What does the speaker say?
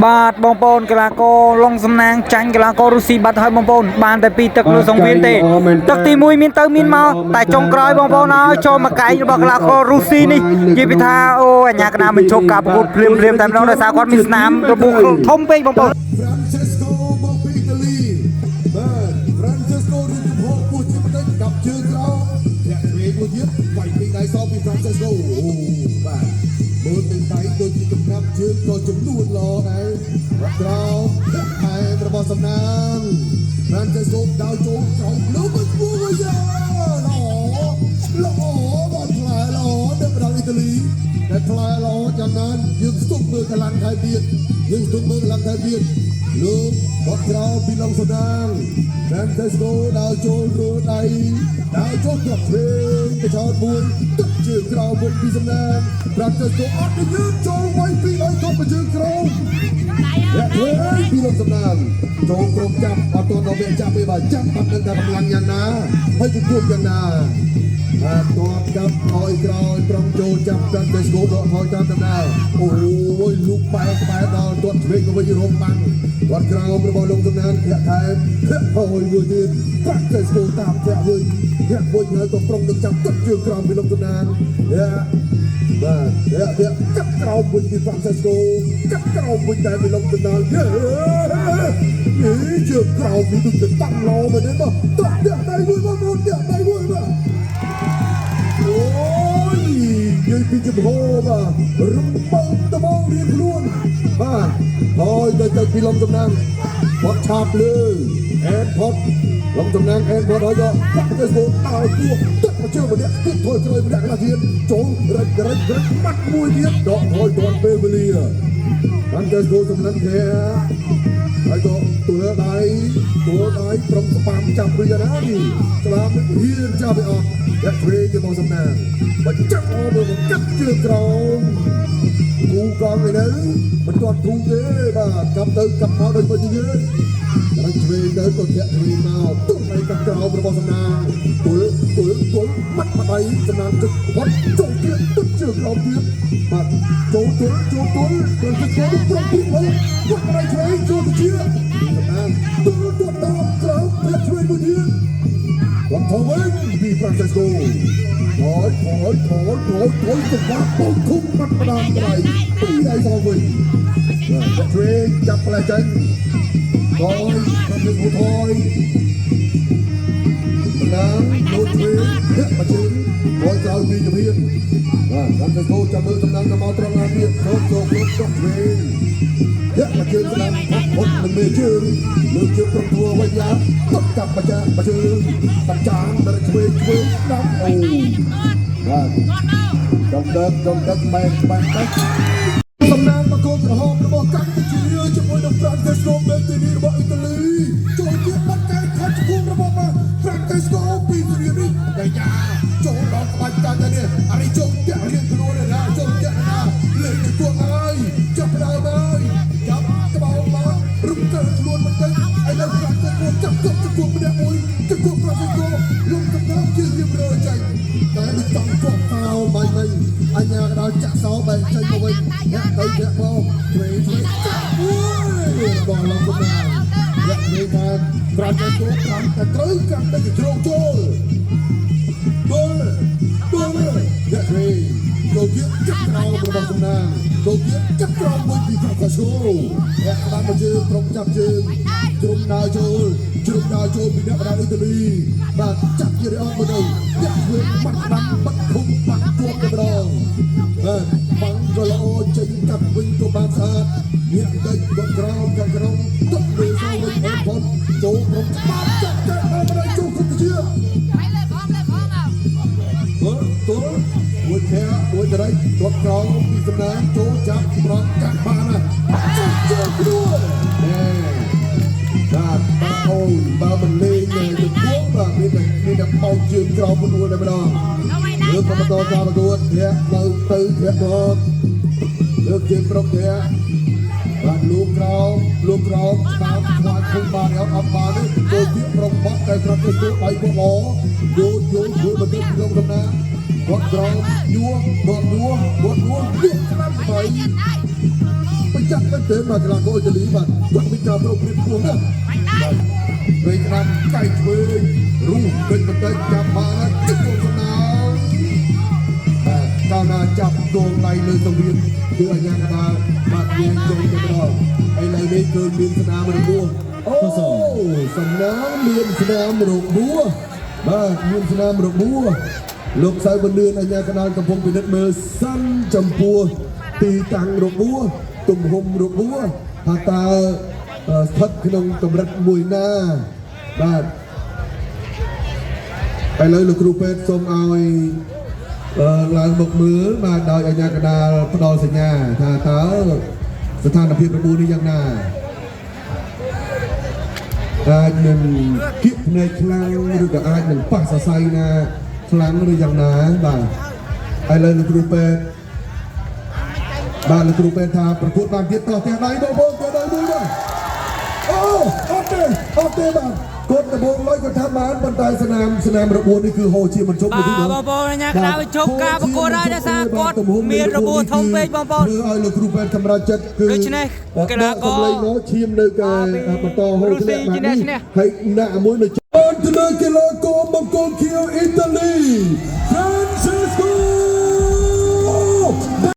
บาดบองปนกลาโกลงสำนางจังกลาโกรุสีบัดให้บองปนบานแต่ปีตึกลุสงเวียนเตตึกตีมุยมินเตอร์มินมาแต่จงกรอยบองปนเอาโจมาไก่บอกกลาโกรุสีนี่ยีพิธาโอ้ยอยากนามันโชกกับกูเพลียมเพลียมแต่น้องได้สาวคนมีสนามระบุทมไปบองปน Francesco មកពីអ៊ីតាលីបាទ Francesco រៀបចំហោពុះជាបន្តិចកាប់ជើងក្រោមអ្នកឆ្វេងមួយទៀតវាយពីដៃសងពី Francesco អូបាទមើលពីដៃដូចជាកំណាប់ជើងក៏ចំនួនល្អដែរក្រោមថែមរបស់សំណាង Francesco ដៅចូលក្រោមលើមកមួយយ៉ាល្អបាល់ផ្លែល្អនៅប្រទេសអ៊ីតាលីតែផ្លែល្អយ៉ាងណាយើងស្ទុកមើលកម្លាំងថែទៀតយើងស្ទុកមើលកម្លាំងថែទៀតលោកបត់ក្រោមពីឡុងសំណាង Francesco ដើរចូលរួដៃដើរចូលគ្រប់ព្រេងទៅចោលមួយទឹកជើងក្រោមវិញពីសំណាង Francesco អត់ទៅលើចូលវាយពីដៃទៅជើងក្រោមและเฮ้ยពីឡុងសំណាងចូលក្រុមចាប់អត់ទាន់ដល់វាចាប់ទេបាទចាប់បាត់នឹងតែកម្លាំងយ៉ាងណាហើយទៅជួបយ៉ាងណាបាទតបចាប់ថយក្រោយប្រងចូលចាប់ Francesco ដកថយតាមដំណើរអូយលូកបែរក្បែរដល់ទាត់ឆ្វេងទៅវិញរំបាំងវត្តក្រោមរបស់លោកសំណាងធាក់ថែមធាក់ថយមួយទៀត Francesco តាមធាក់វិញធាក់វិញហើយក៏ប្រងនឹងចាប់ទឹកជើងក្រោមពីលោកសំណាងបាទធាក់កាប់ក្រោមវិញពី Francesco កាប់ក្រោមវិញតែពីលោកសំណាងនេះជើងក្រោមនេះដូចจะតាំងឡោមកទេបាទតាក់ដៃមួយមកតាក់ដៃមួយបាទអូយនិយាយពីចំហបាទរំបងត្បូងរៀងខ្លួនបាទហើយទៅពីលំសំណាងបត់ឆាបលើអេនផុតលំសំណាងអេនផុតហើយក៏ដាក់ទៅស្គោដល់ទួទឹកមកជើងម្នាក់ទៀតថយក្រោយម្នាក់ខ្លះទៀតចូលរិចបាត់មួយទៀតដកថយទាន់ពេលវេលាបានទៅស្គោសំណាងធាហើយក៏ទួលដៃក្រុមស្បាំចាប់ឬយ៉ាងណានេះស្បាំហ៊ានចាប់ឲ្យអស់អ្នកឆ្វេងទៅមកសំណាងបើចាប់អស់មកកាត់ជើងក្រោមគូកងឯនៅមិនទាន់ធូរទេបាទកាប់ទៅកាប់មកដូចមកយើងហើយឆ្វេងទៅក៏ធាក់ឆ្វេងមកទុំដៃកាប់ក្រោមរបស់សំណាងទួលបាត់មកដៃសំណាងទឹកវត្តចូលទៀតទឹកជើងក្រោមទៀតបាទចូលទៅជើងប្រងពីវិញវត្តដៃឆ្វេងចូលទៅជាសំណាងទួលតាមក្រោមធាក់ឆ្វេងមួយទៀតវត្តវិញពី Francesco ថយទៅបាត់ពុំគុំបាត់ផ្ដាំដៃពីដៃសងវិញបាទឆ្វេងចាប់ផ្លែចេញថយក្នុងនឹងថយណាងលោកឆ្វេងធាក់មកជើងថយក្រោយពីជំហានបាទ Francesco ចាំមើលសំណាងទៅមកត្រង់ណាទៀតចូលឆ្វេងធាក់មកជើងស្ដាំហត់នឹងមេជើងលើកជើងប្រំទួវិញឡើងទុកចាប់មកជើងតាចាងដល់ឆ្វេងស្ដាំអូបាទចំដឹកបែកច្បាស់ទៅសំណាងមកកូនក្រហមរបស់កម្ពុជាជាមួយនឹង Francesco មេទីនេះរបស់អ៊ីតាលីចូលទៀតបាត់ការខាត់ឈុំរបស់ Francesco ពីសេរីនេះតែយ៉ាចូលដល់ក្បាច់តានេះអានេះចូលតាក់រៀងខ្លួនណាចូលតាក់ណាលេងគួរហើយចាប់ដើមហើយចាប់ក្បោមករំកិលខ្លួនបន្តិចហើយដល់ Francesco ចាប់គប់ម្នាក់មួយគប់ Francesco លំដំណើរជារៀបរយចេញតែមិនចង់គប់កោបាយវិញអញ្ញាក៏ដល់ចាក់សោបែកចេញទៅវិញអ្នកទៅអ្នកមកឆ្វេងចាប់អូយបងឡងទៅណាអ្នកនេះថា Francesco តាមតែត្រូវកាន់តែជ្រោកចូលអ្នកវិញចូលទៀតចាប់ក្រោមរបស់សំណាងចូលទៀតចាប់ក្រោមមួយពី Francesco អ្នកបានមកជើងក្រុមចាប់ជើងជ្រុំដើរចូលពីអ្នកបណ្ដាអ៊ីតាលីបាទចាប់ជារអស់មកទៅអ្នកវិញបាត់ដាំបាត់ឃុំបាត់ជួបទៅម្ដងបាទបាំងក៏ល្អចេញកាត់វិញក៏បានស្អាតអ្នកដេកបាត់ក្រោមកាត់ក្រោមទុកលើសវិញអត់ផុតចូលក្រុមច្បាប់ចាប់តែបានមកចូលគុំជាមួយខែមួយត្រៃទាត់ក្រោមពីសំណាងចូលចាប់ប្រងកាក់បានណាចាប់ជើងខ្លួនបាទអូនបើមិនលេងទៅគួងបាទមានតែបោកជើងក្រោមខ្លួនតែម្ដងលើកមកបន្តការប្រកួតធាក់នៅទៅធាក់មកលើកជើងប្រុងធាក់បាទលោកក្រោមតាមខ្វាច់ឃើញបានអត់បានទេចូលជាប្រុងបត់តែប្រាប់ទៅដៃគាត់ល្អយល់បន្តិចក្នុងដំណើរគាត់ក្រោមយួរយកស្ដាប់ទៅ จัดเป็นเต็มมากลางโกอิตาลีมันวันมิจฉาโปรเกรสพวงนะเวกนำไก่เวงรุ่งเป็นบันไดจับมาจิกโดนสนามก้าวหน้าจับดวงในเลยสังเวียนเพื่อยางกระดาษมาเพียงจงจะรอไอ้ไรนี้เกินมีสนามมันบัวโอ้สนามเมียนสนามหลกบัวบ้านเมียนสนามหลกบัวลูกสายบนเรือนไอ้ยางกระดาษกระพงเป็นเด็ดมือสั้นจำปัวตีตังหลกบัวตุ่มหมหลกบัวหาตาทัดขนมกำรัดมวยหน้าบ้านไปเลยลูกครูเป็ดส่งเอาหลังบกมือมาดอยอัญญากระดาพดอสัญญาถ้าเท้าสถานพิประมูลนี่ยังน่าอาจหนึ่งคิดในครั้งหรือกับอาจหนึ่งปักสะไซนะครั้งหรือยังน่าบ้างไปเลยลูกครูเป็ดบ้านลูกครูเป็ดทาประกวดบางเทียบต่อแต่ไหนโดนโบนก็ได้ดูนะโอ้โอเคบ้างกดกระโบงร้อยกว่าทำมานบนใต้สนามระบวนนี่คือโฮชิมันชกไปที่โดนบอลบอลเนี่ยกระดาษชกกาประกวดได้นะซากดมีระบบทงเปย์บอลบอล เอาลูกครูเป็นธรรมราชคือกระดาษก็เลยน้อชิมเลยกันมาต่อโฮชิมาให้หน้ามวยหนึ่งบอลทะเลกีฬากรมังกรเขียวอิตาลี